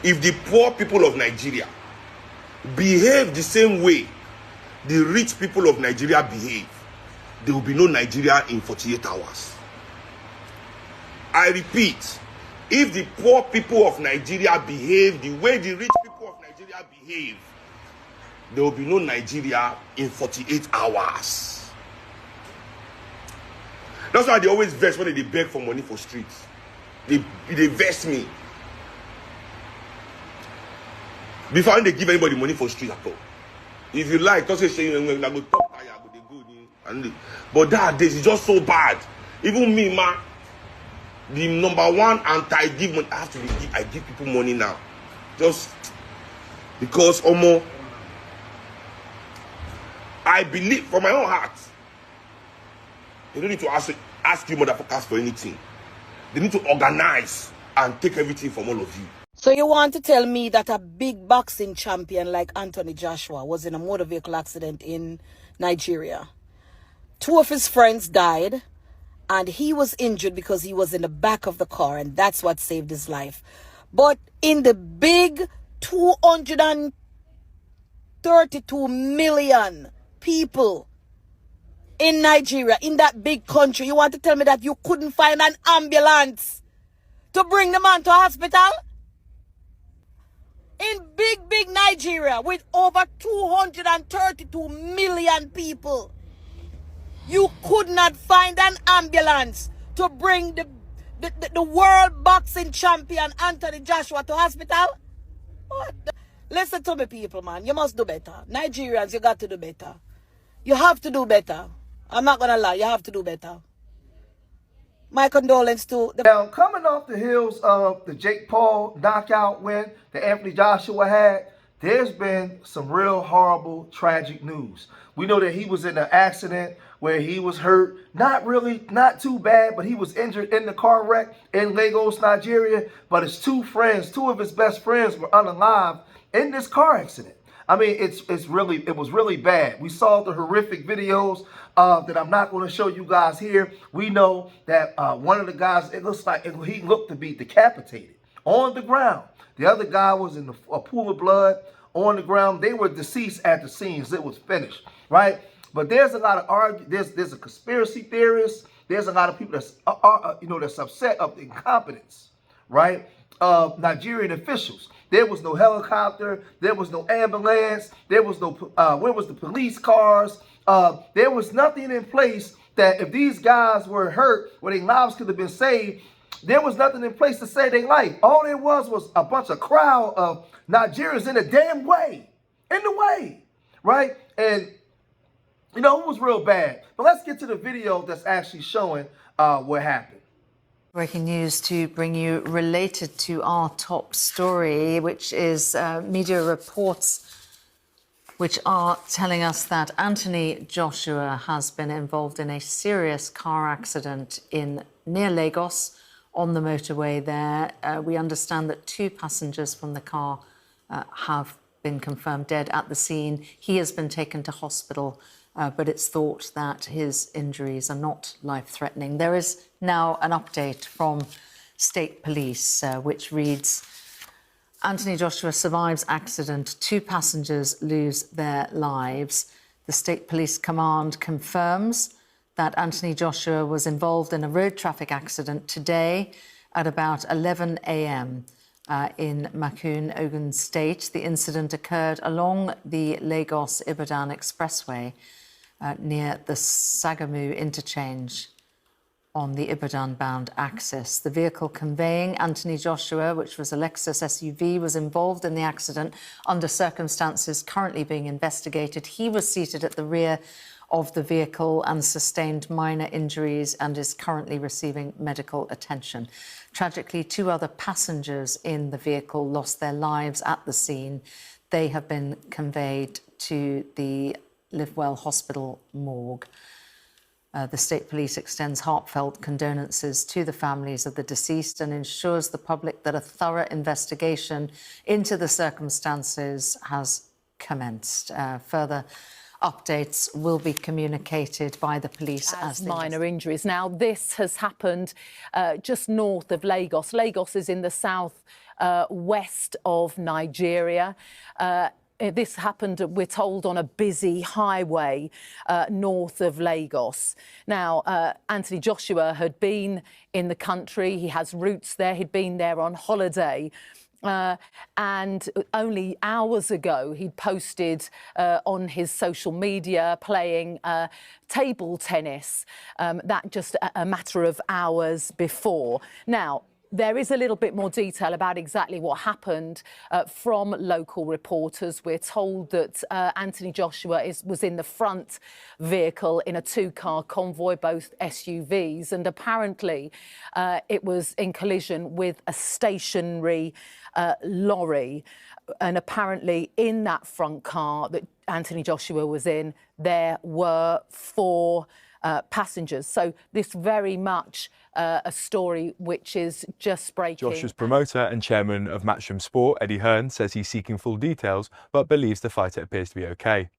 if the poor people of Nigeria behave the same way the rich people of Nigeria behave, there will be no Nigeria in 48 hours. I repeat, if the poor people of Nigeria behave the way the rich people of Nigeria behave, there will be no Nigeria in 48 hours. That's why they always vex when they beg for money for streets. They vex me. Before they give anybody money for street at all. If you like, don't say I go talk tire, but they go. But that days is just so bad. Even me, man, the number one anti-give money, I give people money now. Just because I believe from my own heart. They don't need to ask you motherfuckers for anything. They need to organize and take everything from all of you. So you want to tell me that a big boxing champion like Anthony Joshua was in a motor vehicle accident in Nigeria? 2 of his friends died, and he was injured because he was in the back of the car, and that's what saved his life. But in the big 232 million people in Nigeria, in that big country, you want to tell me that you couldn't find an ambulance to bring the man to hospital? In big Nigeria with over 232 million people, you could not find an ambulance to bring the world boxing champion Anthony Joshua to hospital? What? Listen to me, people, man. You must do better. Nigerians, you got to do better. You have to do better. I'm not going to lie. You have to do better. My condolences to the... Now, coming off the heels of the Jake Paul knockout win that Anthony Joshua had, there's been some real horrible, tragic news. We know that he was in an accident where he was hurt. Not too bad, but he was injured in the car wreck in Lagos, Nigeria. But his 2 friends, 2 of his best friends were unalive in this car accident. I mean, it was really bad. We saw the horrific videos that I'm not going to show you guys here. We know that one of the guys, it looks like he looked to be decapitated on the ground. The other guy was in a pool of blood on the ground. They were deceased at the scenes. It was finished, right? But there's a lot of there's a conspiracy theorist. There's a lot of people that's that's upset of the incompetence, right, of Nigerian officials. There was no helicopter. There was no ambulance. There was no, where was the police cars? There was nothing in place that if these guys were hurt, where their lives could have been saved, there was nothing in place to save their life. All there was a bunch of crowd of Nigerians in the way, right? And, it was real bad. But let's get to the video that's actually showing what happened. Breaking news to bring you related to our top story, which is media reports which are telling us that Anthony Joshua has been involved in a serious car accident near Lagos on the motorway there. We understand that 2 passengers from the car have been confirmed dead at the scene. He has been taken to hospital, but it's thought that his injuries are not life-threatening. There is now an update from State Police, which reads, Anthony Joshua survives accident. 2 passengers lose their lives. The State Police Command confirms that Anthony Joshua was involved in a road traffic accident today at about 11 a.m. In Makun, Ogun State. The incident occurred along the Lagos-Ibadan Expressway near the Sagamu interchange on the Ibadan-bound axis. The vehicle conveying Anthony Joshua, which was a Lexus SUV, was involved in the accident under circumstances currently being investigated. He was seated at the rear of the vehicle and sustained minor injuries and is currently receiving medical attention. Tragically, 2 other passengers in the vehicle lost their lives at the scene. They have been conveyed to the Livewell Hospital morgue. The State Police extends heartfelt condolences to the families of the deceased and ensures the public that a thorough investigation into the circumstances has commenced. Further updates will be communicated by the police as minor injuries. Now, this has happened just north of Lagos. Lagos is in the south west of Nigeria. This happened, we're told, on a busy highway north of Lagos. Now, Anthony Joshua had been in the country. He has roots there. He'd been there on holiday. And only hours ago, he'd posted on his social media playing table tennis. That just a matter of hours before. Now, there is a little bit more detail about exactly what happened from local reporters. We're told that Anthony Joshua was in the front vehicle in a two-car convoy, both SUVs, and apparently it was in collision with a stationary lorry. And apparently in that front car that Anthony Joshua was in, there were 4 passengers. So this very much a story which is just breaking. Joshua's promoter and chairman of Matchroom Sport, Eddie Hearn, says he's seeking full details but believes the fighter appears to be okay.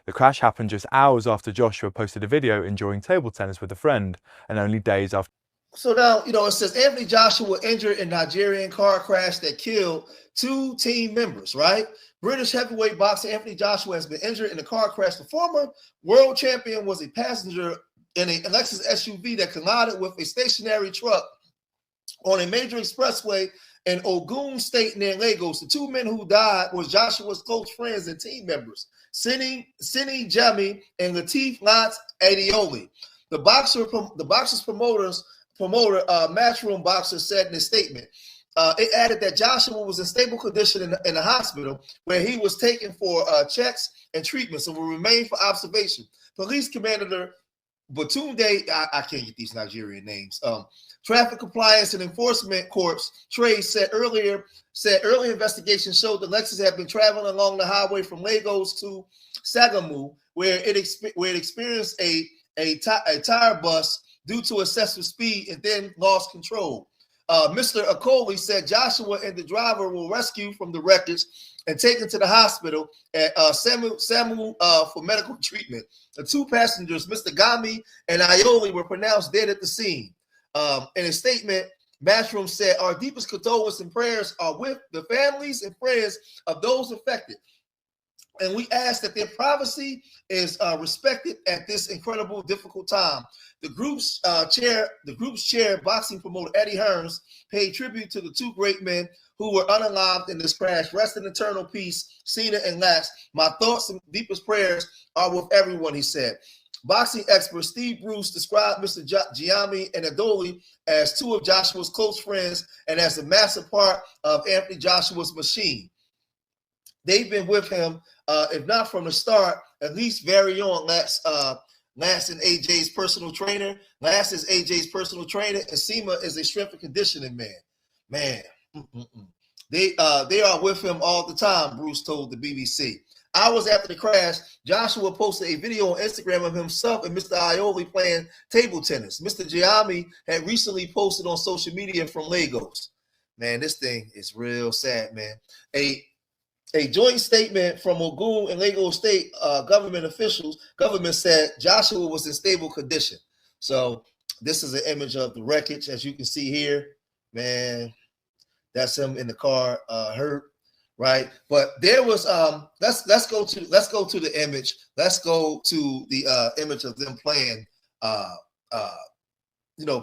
The crash happened just hours after Joshua posted a video enjoying table tennis with a friend, and only days after. So now, it says Anthony Joshua injured in Nigerian car crash that killed 2 team members, right? British heavyweight boxer Anthony Joshua has been injured in a car crash. The former world champion was a passenger in a Lexus SUV that collided with a stationary truck on a major expressway in Ogun State near Lagos. The 2 men who died were Joshua's close friends and team members, Sini Jami and Latif Lance Adioli. The boxer's promoter, Matchroom Boxer, said in a statement. It added that Joshua was in stable condition in the hospital where he was taken for checks and treatments and will remain for observation. Police Commander Batunde, I can't get these Nigerian names. Traffic Compliance and Enforcement Corps Trade said early investigation showed that Lexus had been traveling along the highway from Lagos to Sagamu, where it experienced a tire bust due to excessive speed and then lost control. Mr. Akoli said Joshua and the driver were rescued from the wreckage and taken to the hospital at SAMU for medical treatment. The 2 passengers, Mr. Gami and Ioli, were pronounced dead at the scene. In a statement, Matchroom said, "Our deepest condolences and prayers are with the families and friends of those affected. And we ask that their privacy is respected at this incredible, difficult time." The group's chair, boxing promoter Eddie Hearn, paid tribute to the 2 great men who were unalived in this crash. Rest in eternal peace, Cena and Lax. My thoughts and deepest prayers are with everyone, he said. Boxing expert Steve Bruce described Mr. Giammi and Adoli as 2 of Joshua's close friends and as a massive part of Anthony Joshua's machine. They've been with him, if not from the start, at least very on. Lance and AJ's personal trainer. Lance is AJ's personal trainer, and Seema is a strength and conditioning man. They are with him all the time, Bruce told the BBC. Hours after the crash, Joshua posted a video on Instagram of himself and Mr. Ioli playing table tennis. Mr. Giammi had recently posted on social media from Lagos. Man, this thing is real sad, man. A joint statement from Ogun and Lagos State government said Joshua was in stable condition. So this is an image of the wreckage, as you can see here. Man, that's him in the car, hurt, right? But there was let's go to the image. Let's go to the image of them playing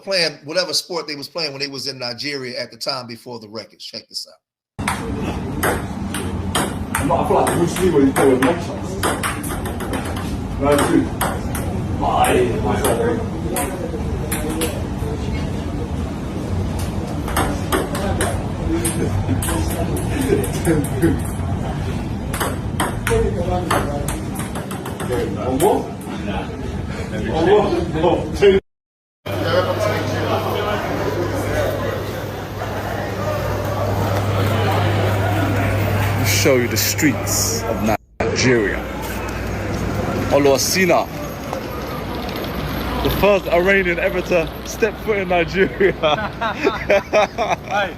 playing whatever sport they was playing when they was in Nigeria at the time before the wreckage. Check this out. I feel like Bruce Lee when he's playing with leg shots. No, dude. My sorry. On what? On what? Oh, dude. Show you the streets of Nigeria. Oluwasina, the first Iranian ever to step foot in Nigeria. Hey,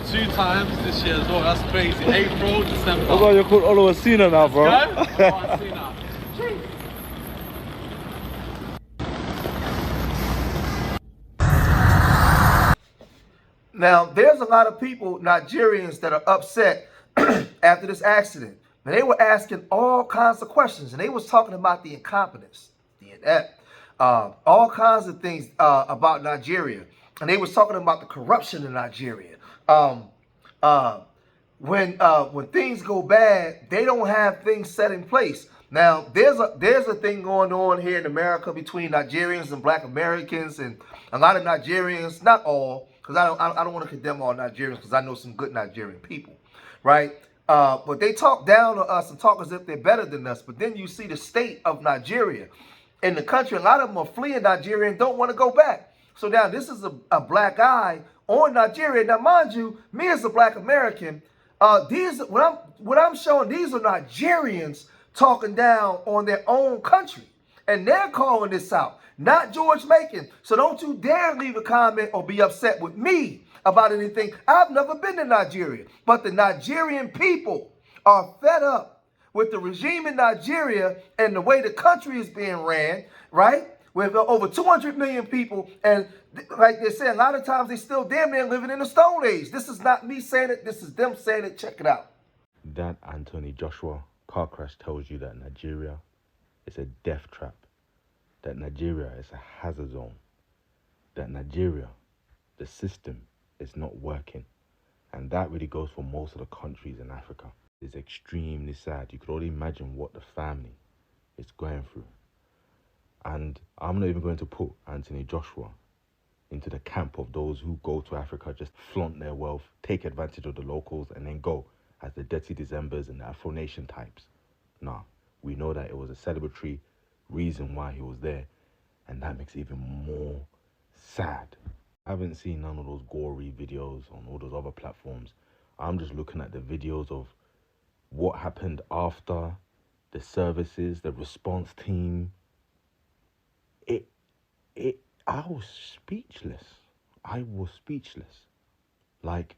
2 times this year as well. That's crazy. April, December. That's why you're called Oluwasina now, bro. Oluwasina. Now, there's a lot of people, Nigerians, that are upset after this accident. And they were asking all kinds of questions. And they was talking about the incompetence, all kinds of things about Nigeria. And they was talking about the corruption in Nigeria. When things go bad, they don't have things set in place. Now, there's a thing going on here in America between Nigerians and Black Americans, and a lot of Nigerians, not all, because I don't want to condemn all Nigerians, because I know some good Nigerian people, right? But they talk down to us and talk as if they're better than us. But then you see the state of Nigeria in the country. A lot of them are fleeing Nigeria and don't want to go back. So now this is a black eye on Nigeria. Now, mind you, me as a Black American, what I'm showing, these are Nigerians talking down on their own country, and they're calling this out, not George Macon. So don't you dare leave a comment or be upset with me about anything. I've never been to Nigeria, but the Nigerian people are fed up with the regime in Nigeria and the way the country is being ran, right? With over 200 million people, and like they say, a lot of times they still damn near living in the Stone Age. This is not me saying it. This is them saying it. Check it out. That Anthony Joshua car crash tells you that Nigeria is a death trap, that Nigeria is a hazard zone, that Nigeria, the system, is not working. And that really goes for most of the countries in Africa. It's extremely sad. You could only imagine what the family is going through. And I'm not even going to put Anthony Joshua into the camp of those who go to Africa, just flaunt their wealth, take advantage of the locals, and then go as the Dirty Decembers and the Afro Nation types. Nah, we know that it was a celebratory reason why he was there, and that makes it even more sad. I haven't seen none of those gory videos on all those other platforms. I'm just looking at the videos of what happened after, the services, the response team. I was speechless. I was speechless. Like,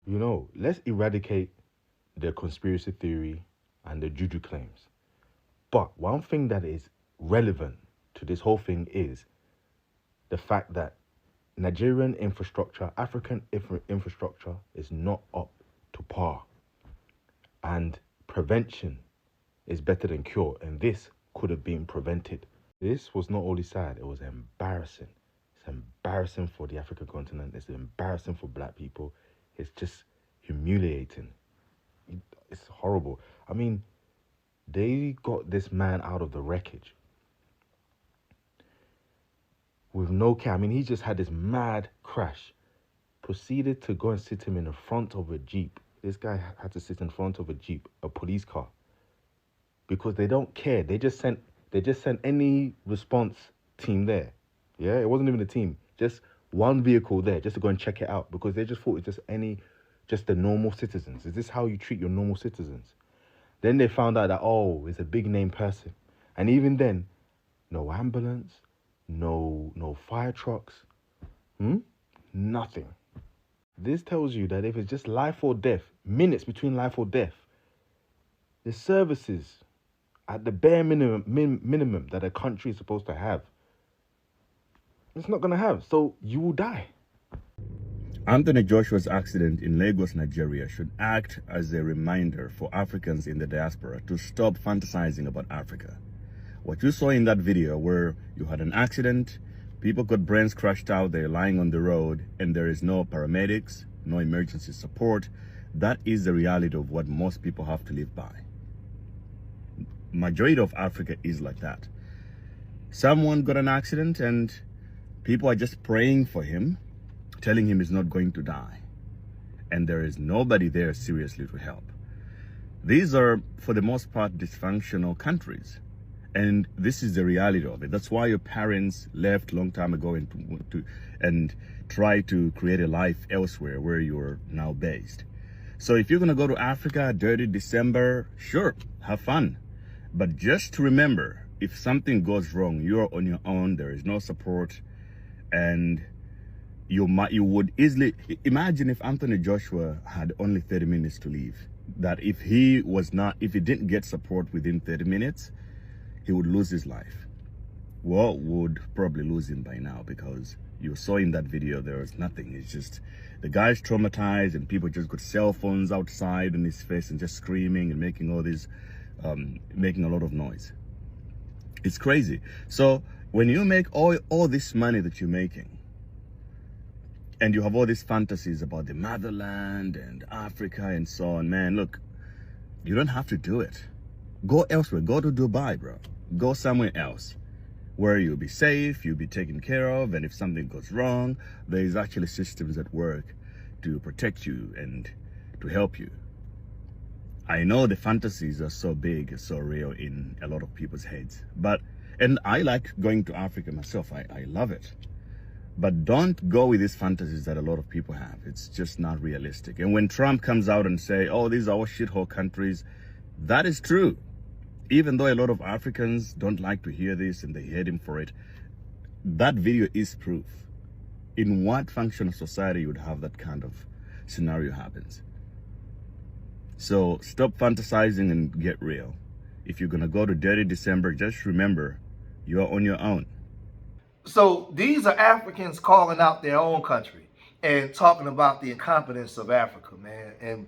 you know, let's eradicate the conspiracy theory and the juju claims. But one thing that is relevant to this whole thing is the fact that Nigerian infrastructure, African infrastructure is not up to par. And prevention is better than cure. And this could have been prevented. This was not only sad, it was embarrassing. It's embarrassing for the African continent. It's embarrassing for Black people. It's just humiliating. It's horrible. I mean, they got this man out of the wreckage with no care. I mean, he just had this mad crash. Proceeded to go and sit him in the front of a Jeep. This guy had to sit in front of a Jeep, a police car, because they don't care. They just sent any response team there. Yeah, it wasn't even a team. Just one vehicle there just to go and check it out, because they just thought it's just the normal citizens. Is this how you treat your normal citizens? Then they found out that, oh, it's a big name person. And even then, no ambulance, no fire trucks, nothing. This tells you that if it's just life or death, minutes between life or death, the services at the bare minimum that a country is supposed to have, it's not going to have. So you will die. Anthony Joshua's accident in Lagos, Nigeria should act as a reminder for Africans in the diaspora to stop fantasizing about Africa. What you saw in that video, where you had an accident, people got brains crushed out, they're lying on the road, and there is no paramedics, no emergency support, that is the reality of what most people have to live by. Majority of Africa is like that. Someone got an accident and people are just praying for him, telling him he's not going to die. And there is nobody there seriously to help. These are, for the most part, dysfunctional countries. And this is the reality of it. That's why your parents left a long time ago and try to create a life elsewhere where you're now based. So if you're going to go to Africa, Dirty December, sure, have fun. But just to remember, if something goes wrong, you're on your own, there is no support, and you would easily imagine if Anthony Joshua had only 30 minutes to leave, that if he didn't get support within 30 minutes, he would lose his life. Well, would probably lose him by now, because you saw in that video, there was nothing. It's just the guy's traumatized, and people just got cell phones outside in his face and just screaming and making all this, making a lot of noise. It's crazy. So when you make all this money that you're making, and you have all these fantasies about the motherland and Africa and so on, man, look, you don't have to do it. Go elsewhere. Go to Dubai, bro. Go somewhere else where you'll be safe, you'll be taken care of, and if something goes wrong, there's actually systems at work to protect you and to help you. I know the fantasies are so big, so real in a lot of people's heads, and I like going to Africa myself. I love it. But don't go with these fantasies that a lot of people have. It's just not realistic. And when Trump comes out and say, oh, these are all shithole countries, that is true. Even though a lot of Africans don't like to hear this and they hate him for it, that video is proof. In what functional society you would have that kind of scenario happens? So stop fantasizing and get real. If you're gonna go to Dirty December, just remember, you're on your own. So these are Africans calling out their own country and talking about the incompetence of Africa, man. And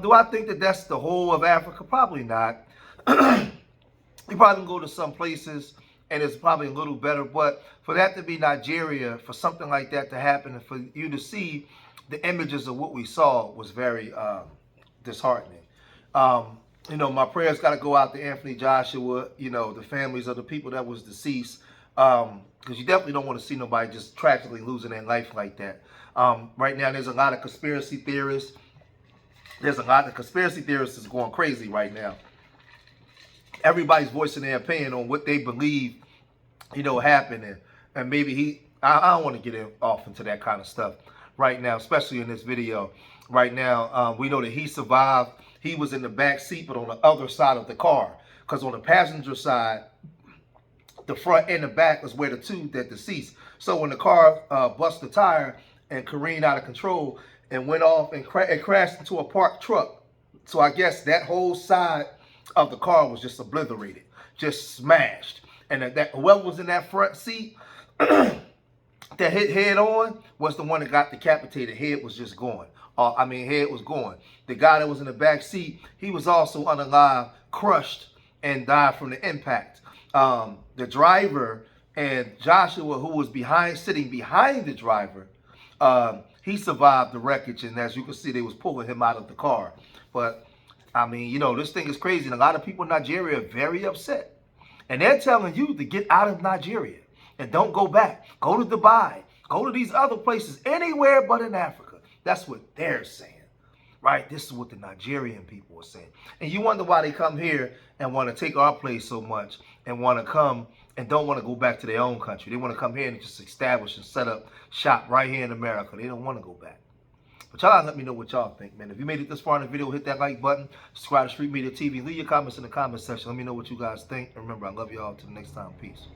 do I think that that's the whole of Africa? Probably not. You probably can go to some places and it's probably a little better, but for that to be Nigeria, for something like that to happen, and for you to see the images of what we saw was very disheartening. You know, my prayers got to go out to Anthony Joshua, you know, the families of the people that was deceased. Because you definitely don't want to see nobody just tragically losing their life like that. Right now, there's a lot of conspiracy theorists. There's a lot of conspiracy theorists is going crazy right now. Everybody's voicing their opinion on what they believe, you know, happened. And maybe I don't want to get off into that kind of stuff right now, especially in this video. Right now, we know that he survived. He was in the back seat, but on the other side of the car. Because on the passenger side, the front and the back was where the two that deceased. So when the car bust the tire and careened out of control and went off and crashed into a parked truck. So I guess that whole side of the car was just obliterated, just smashed. And that whoever was in that front seat that hit head on was the one that got decapitated. Head was just gone. Head was gone. The guy that was in the back seat, he was also unalive, crushed, and died from the impact. The driver and Joshua, who was sitting behind the driver, he survived the wreckage, and as you can see, they was pulling him out of the car. But I mean, you know, this thing is crazy, and a lot of people in Nigeria are very upset, and they're telling you to get out of Nigeria and don't go back. Go to Dubai, go to these other places, anywhere but in Africa. That's what they're saying. Right? This is what the Nigerian people are saying. And you wonder why they come here and want to take our place so much and want to come and don't want to go back to their own country. They want to come here and just establish and set up shop right here in America. They don't want to go back. But y'all let me know what y'all think, man. If you made it this far in the video, hit that like button. Subscribe to Street Media TV. Leave your comments in the comment section. Let me know what you guys think. And remember, I love y'all. Till the next time. Peace.